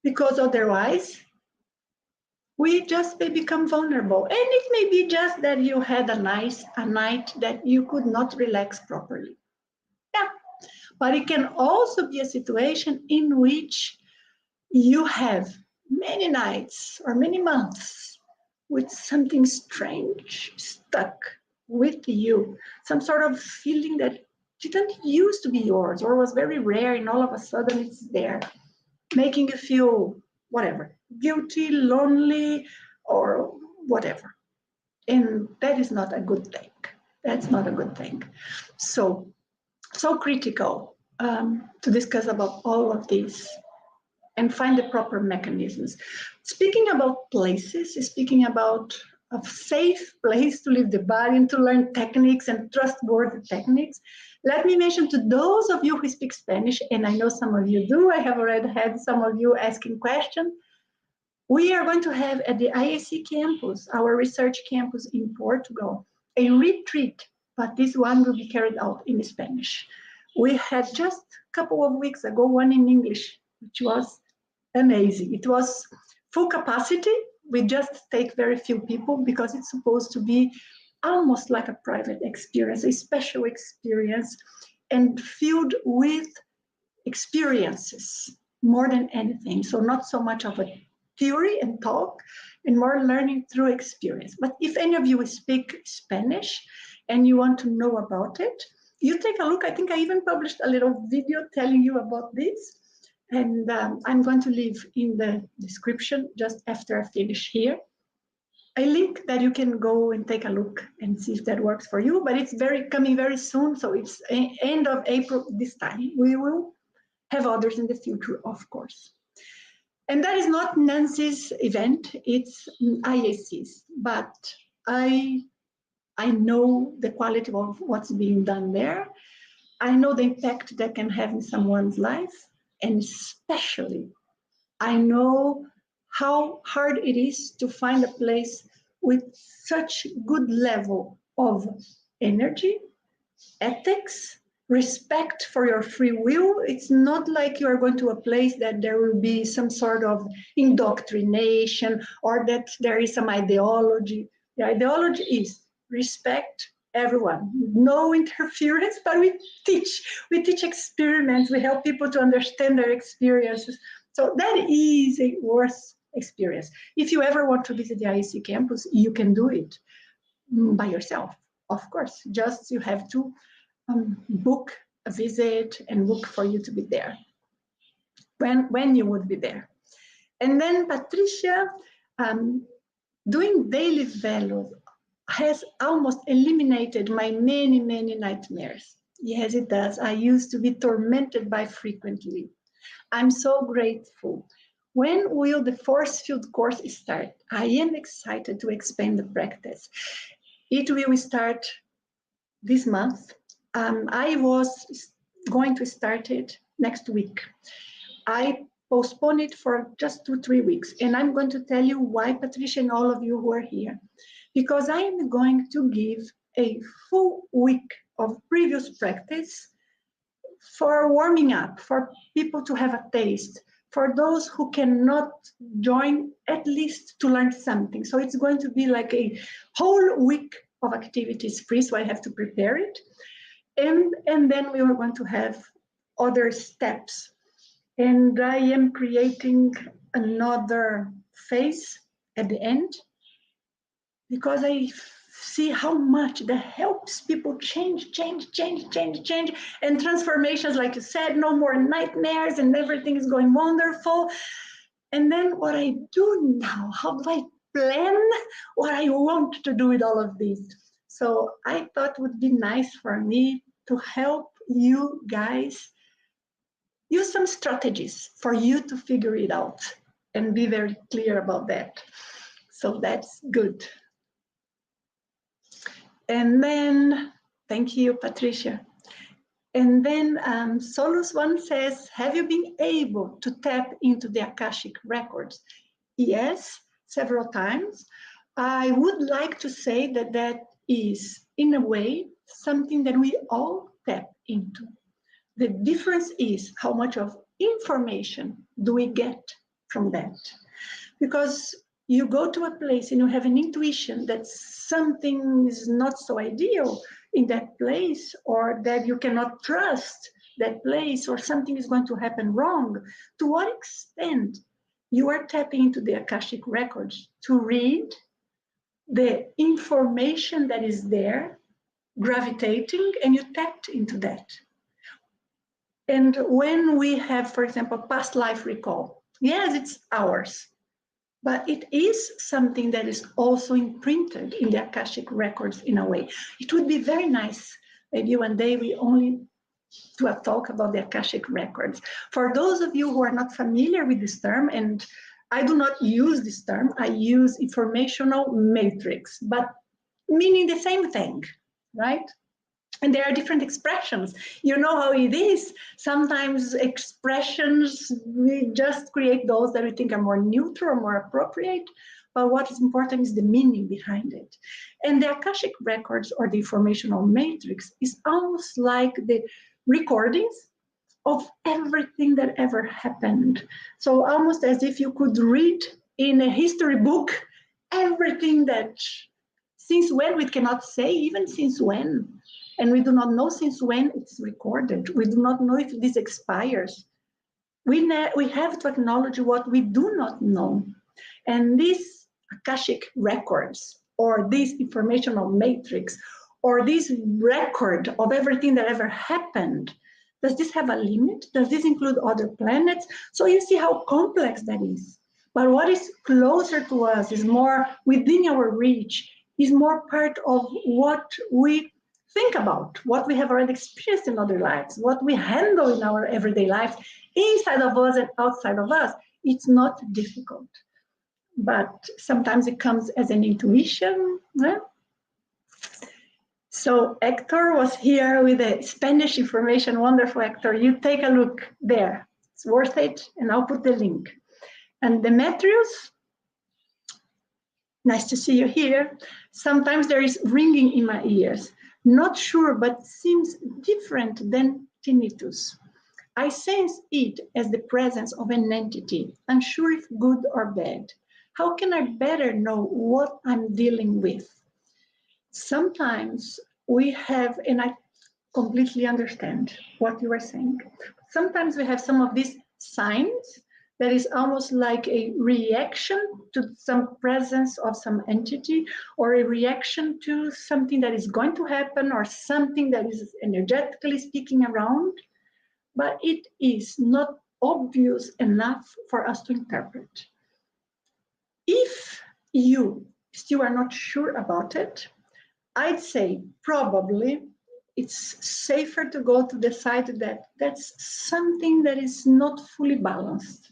because otherwise we just may become vulnerable. And it may be just that you had a night that you could not relax properly. Yeah, but it can also be a situation in which you have many nights or many months with something strange stuck with you, some sort of feeling that didn't used to be yours or was very rare, and all of a sudden it's there, making you feel whatever, guilty, lonely, or whatever. And that is not a good thing. That's not a good thing. So critical to discuss about all of these and find the proper mechanisms. Speaking about places, speaking about a safe place to leave the body and to learn techniques and trustworthy techniques, let me mention to those of you who speak Spanish, and I know some of you do, I have already had some of you asking questions. We are going to have at the IAC campus, our research campus in Portugal, a retreat but this one will be carried out in Spanish. We had just a couple of weeks ago one in English, which was amazing. It was full capacity. We just take very few people because it's supposed to be almost like a private experience, a special experience, and filled with experiences more than anything. So not so much of a theory and talk, and more learning through experience. But if any of you speak Spanish and you want to know about it, you take a look. I think I even published a little video telling you about this. And I'm going to leave in the description just after I finish here a link that you can go and take a look and see if that works for you. But it's coming very soon, so it's end of April this time. We will have others in the future, of course. And that is not Nancy's event, it's IAC's. But I know the quality of what's being done there. I know the impact that can have in someone's life, and especially I know how hard it is to find a place with such good level of energy, ethics, respect for your free will. It's not like you are going to a place that there will be some sort of indoctrination or that there is some ideology. The ideology is respect everyone, no interference, but we teach experiments, we help people to understand their experiences. So that is a worth experience. If you ever want to visit the IEC campus, you can do it by yourself, of course. Just you have to book a visit and look for you to be there, when you would be there. And then Patricia, doing daily values has almost eliminated my many nightmares. Yes, it does. I used to be tormented by frequently. I'm so grateful. When will the force field course start? I am excited to expand the practice. It will start this month. I was going to start it next week. I postponed it for just 2-3 weeks. And I'm going to tell you why, Patricia, and all of you who are here. Because I am going to give a full week of previous practice for warming up, for people to have a taste, for those who cannot join, at least to learn something. So it's going to be like a whole week of activities free, so I have to prepare it. And then we are going to have other steps. And I am creating another phase at the end, because I see how much that helps people change, and transformations, like you said, no more nightmares and everything is going wonderful. And then what I do now, how do I plan what I want to do with all of this? So I thought it would be nice for me to help you guys use some strategies for you to figure it out and be very clear about that. So that's good. And then, thank you, Patricia. And then Solus One says, have you been able to tap into the Akashic records? Yes, several times. I would like to say that that is, in a way, something that we all tap into. The difference is how much of information do we get from that? Because you go to a place and you have an intuition that something is not so ideal in that place, or that you cannot trust that place, or something is going to happen wrong. To what extent you are tapping into the Akashic records to read the information that is there, gravitating, and you tapped into that. And when we have, for example, past life recall, yes, it's ours, but it is something that is also imprinted in the Akashic records in a way. It would be very nice, maybe one day we only do a talk about the Akashic records. For those of you who are not familiar with this term, and I do not use this term, I use informational matrix, but meaning the same thing, right? And there are different expressions. You know how it is. Sometimes expressions, we just create those that we think are more neutral or more appropriate. But what is important is the meaning behind it. And the Akashic records or the informational matrix is almost like the recordings of everything that ever happened. So almost as if you could read in a history book everything that, since when we cannot say, even since when. And we do not know since when it's recorded. We do not know if this expires. We have to acknowledge what we do not know. And these Akashic records, or this informational matrix, or this record of everything that ever happened, does this have a limit? Does this include other planets? So you see how complex that is. But what is closer to us, is more within our reach, is more part of what we think about, what we have already experienced in other lives, what we handle in our everyday lives, inside of us and outside of us. It's not difficult, but sometimes it comes as an intuition. Yeah? So Hector was here with the Spanish information, wonderful Hector. You take a look there, it's worth it, and I'll put the link. And Demetrius, nice to see you here. Sometimes there is ringing in my ears. Not sure, but seems different than tinnitus. I sense it as the presence of an entity, unsure if good or bad. How can I better know what I'm dealing with? Sometimes we have, and I completely understand what you are saying. Sometimes we have some of these signs that is almost like a reaction to some presence of some entity, or a reaction to something that is going to happen, or something that is energetically speaking around, but it is not obvious enough for us to interpret. If you still are not sure about it, I'd say probably it's safer to go to the site that that's something that is not fully balanced.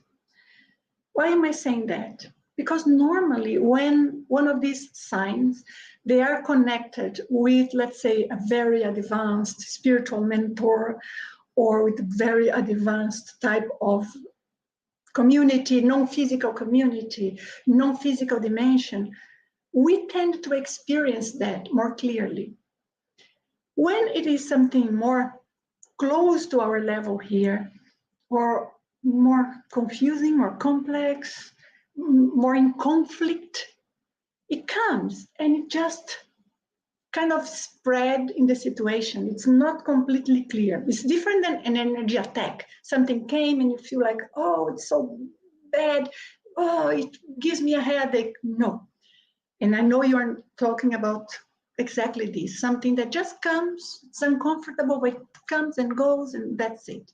Why am I saying that? Because normally when one of these signs, they are connected with, let's say, a very advanced spiritual mentor, or with a very advanced type of community, non-physical community, non-physical dimension, we tend to experience that more clearly. When it is something more close to our level here, or more confusing, more complex, more in conflict, it comes and it just kind of spread in the situation. It's not completely clear. It's different than an energy attack. Something came and you feel like, oh, it's so bad. Oh, it gives me a headache. No. And I know you're talking about exactly this, something that just comes, it's uncomfortable, but it comes and goes, and that's it.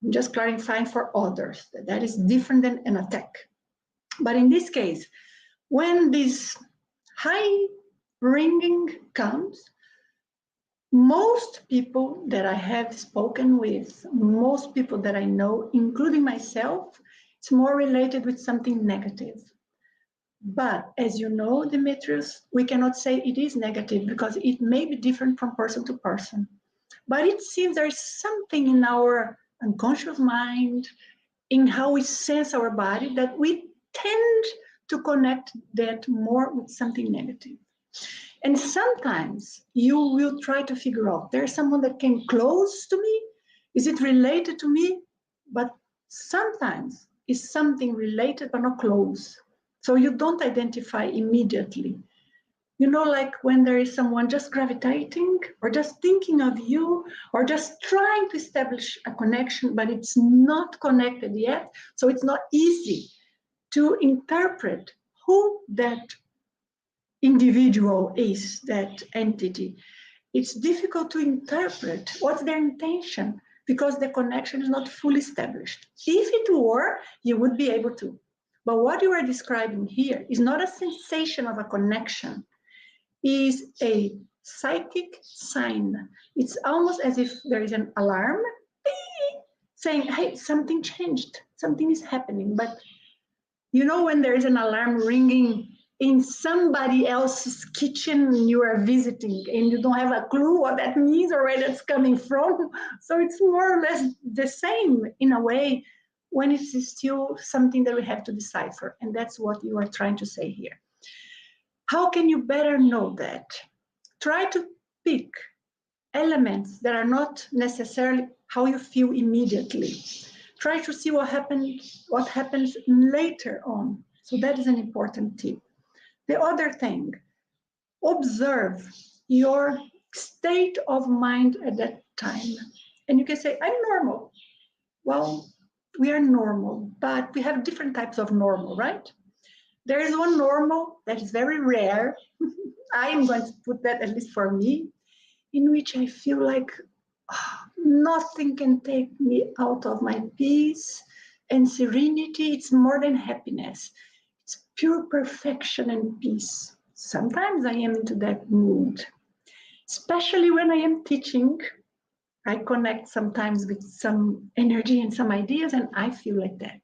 I'm just clarifying for others that is different than an attack. But in this case, when this high ringing comes, most people that I have spoken with, most people that I know, including myself, it's more related with something negative. But as you know, Demetrius, we cannot say it is negative because it may be different from person to person. But it seems there's something in our unconscious mind, in how we sense our body, that we tend to connect that more with something negative. And sometimes you will try to figure out, there's someone that came close to me, is it related to me? But sometimes it's something related but not close. So you don't identify immediately. You know, like when there is someone just gravitating or just thinking of you or just trying to establish a connection, but it's not connected yet. So it's not easy to interpret who that individual is, that entity. It's difficult to interpret what's their intention because the connection is not fully established. If it were, you would be able to. But what you are describing here is not a sensation of a connection, is a psychic sign. It's almost as if there is an alarm saying, hey, something changed, something is happening. But you know, when there is an alarm ringing, in somebody else's kitchen you are visiting and you don't have a clue what that means or where that's coming from. So it's more or less the same in a way when it's still something that we have to decipher. And that's what you are trying to say here. How can you better know that? Try to pick elements that are not necessarily how you feel immediately. Try to see what happens later on. So that is an important tip. The other thing, observe your state of mind at that time. And you can say, I'm normal. Well, we are normal, but we have different types of normal, right? There is one normal that is very rare. I am going to put that, at least for me, in which I feel like nothing can take me out of my peace and serenity. It's more than happiness. It's pure perfection and peace. Sometimes I am into that mood, especially when I am teaching. I connect sometimes with some energy and some ideas, and I feel like that.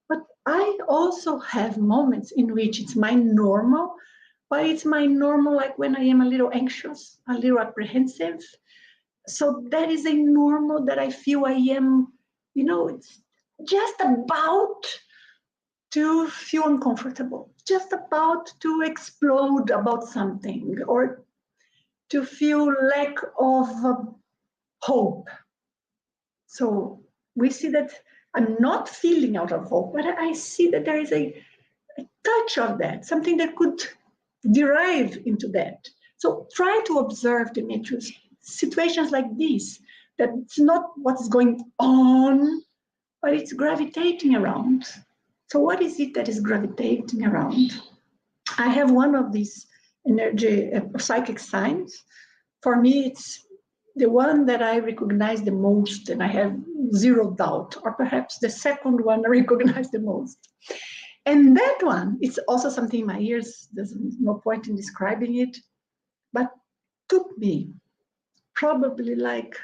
But I also have moments in which it's my normal, but it's my normal like when I am a little anxious, a little apprehensive. So that is a normal that I feel I am, it's just about to feel uncomfortable, just about to explode about something, or to feel lack of hope. So we see that I'm not feeling out of hope, but I see that there is a touch of that, something that could derive into that. So try to observe, Demetrius, situations like this, that it's not what's going on, but it's gravitating around. So what is it that is gravitating around? I have one of these energy psychic signs. For me, it's the one that I recognize the most, and I have zero doubt, or perhaps the second one I recognize the most. And that one, it's also something in my ears, there's no point in describing it, but took me probably like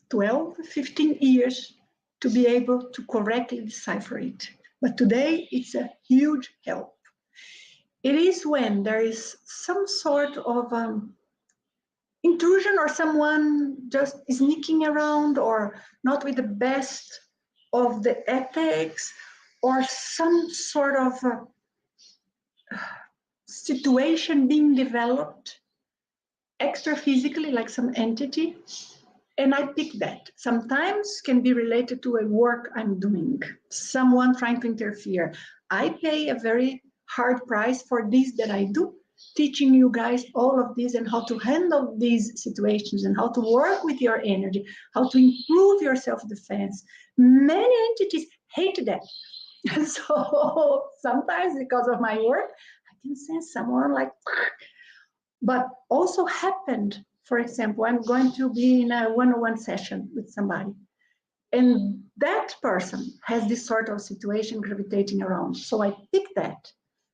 12, 15 years to be able to correctly decipher it. But today, it's a huge help. It is when there is some sort of intrusion or someone just sneaking around or not with the best of the ethics or some sort of situation being developed extra physically, like some entity. And I pick that. Sometimes can be related to a work I'm doing, someone trying to interfere. I pay a very hard price for this that I do, teaching you guys all of this and how to handle these situations and how to work with your energy, how to improve your self-defense. Many entities hate that. And so sometimes because of my work, I can sense someone like, but also happened, for example, I'm going to be in a one-on-one session with somebody. And that person has this sort of situation gravitating around. So I pick that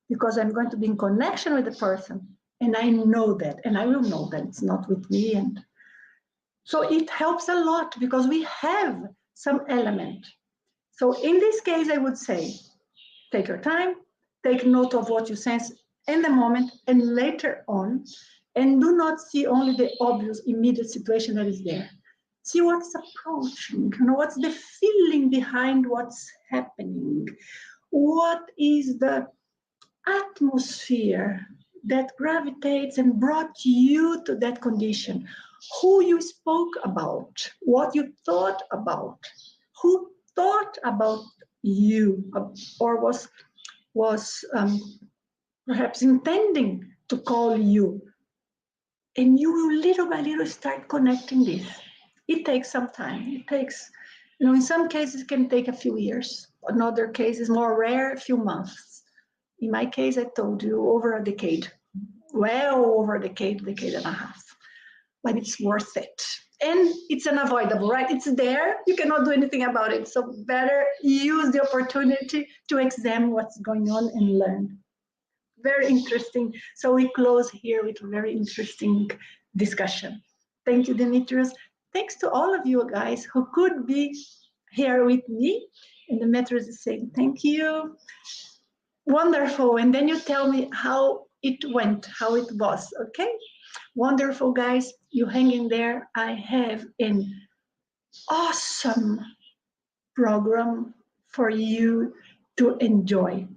because I'm going to be in connection with the person. And I know that, and I will know that it's not with me. And so it helps a lot because we have some element. So in this case, I would say, take your time, take note of what you sense in the moment and later on, and do not see only the obvious immediate situation that is there. See what's approaching, what's the feeling behind what's happening. What is the atmosphere that gravitates and brought you to that condition? Who you spoke about, what you thought about, who thought about you or was perhaps intending to call you. And you will little by little start connecting this. It takes some time. It takes, in some cases it can take a few years. In other cases, more rare, a few months. In my case, I told you, over a decade. Well over a decade and a half. But it's worth it. And it's unavoidable, right? It's there. You cannot do anything about it. So better use the opportunity to examine what's going on and learn. Very interesting. So we close here with a very interesting discussion. Thank you, Demetrius. Thanks to all of you guys who could be here with me. And Demetrius is saying thank you. Wonderful. And then you tell me how it went, how it was. Okay. Wonderful, guys. You hang in there. I have an awesome program for you to enjoy.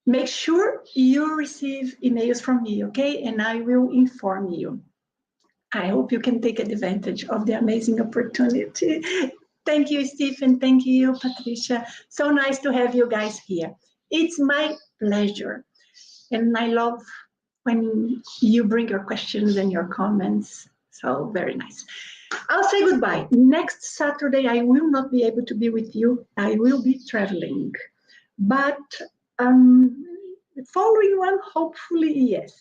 Make sure you receive emails from me, okay? And I will inform you. I hope you can take advantage of the amazing opportunity. Thank you, Stephen. Thank you, Patricia. So nice to have you guys here. It's my pleasure. And I love when you bring your questions and your comments. So very nice. I'll say goodbye. Next Saturday, I will not be able to be with you. I will be traveling. But the following one, hopefully, yes.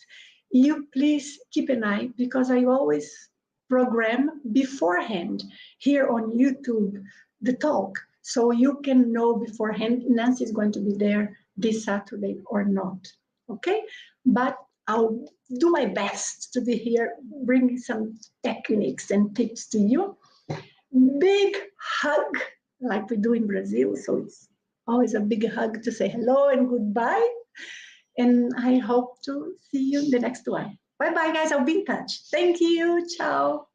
You please keep an eye because I always program beforehand here on YouTube the talk. So you can know beforehand Nancy is going to be there this Saturday or not. Okay? But I'll do my best to be here, bringing some techniques and tips to you. Big hug, like we do in Brazil. So it's always a big hug to say hello and goodbye. And I hope to see you in the next one. Bye bye, guys. I'll be in touch. Thank you. Ciao.